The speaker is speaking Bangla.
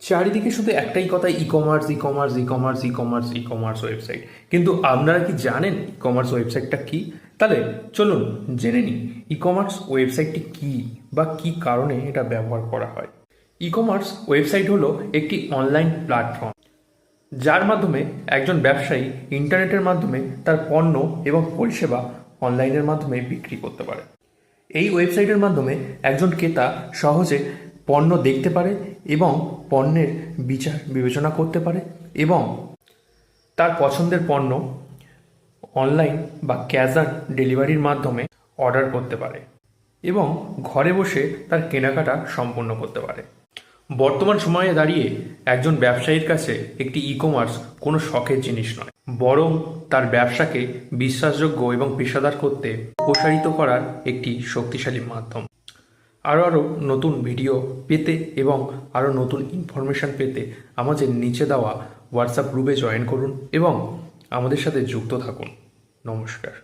চারিদিকে শুধু একটাই কথা, e commerce e commerce e commerce e commerce e commerce website. কিন্তু আপনারা কি জানেন ই কমার্স ওয়েবসাইটটা কি? তাহলে চলুন জেনে নিই ই কমার্স ওয়েবসাইটটি কি বা কি কারণে এটা ব্যবহার করা হয়। ই কমার্স ওয়েবসাইট হলো একটি অনলাইন প্ল্যাটফর্ম যার মাধ্যমে একজন ব্যবসায়ী ইন্টারনেটের মাধ্যমে তার পণ্য এবং পরিষেবা অনলাইনের মাধ্যমে বিক্রি করতে পারে। এই ওয়েবসাইটের মাধ্যমে একজন ক্রেতা সহজে পণ্য দেখতে পারে এবং পণ্যের বিচার বিবেচনা করতে পারে এবং তার পছন্দের পণ্য অনলাইন বা ক্যাশ অন ডেলিভারির মাধ্যমে অর্ডার করতে পারে এবং ঘরে বসে তার কেনাকাটা সম্পন্ন করতে পারে। বর্তমান সময়ে দাঁড়িয়ে একজন ব্যবসায়ীর কাছে একটি ই কমার্স কোনো শখের জিনিস নয়, বরং তার ব্যবসাকে বিশ্বাসযোগ্য এবং পেশাদার করতে প্রসারিত করার একটি শক্তিশালী মাধ্যম। আরও নতুন ভিডিও পেতে এবং আরও নতুন ইনফরমেশান পেতে আমাদের নিচে দেওয়া হোয়াটসঅ্যাপ গ্রুপে জয়েন করুন এবং আমাদের সাথে যুক্ত থাকুন। নমস্কার।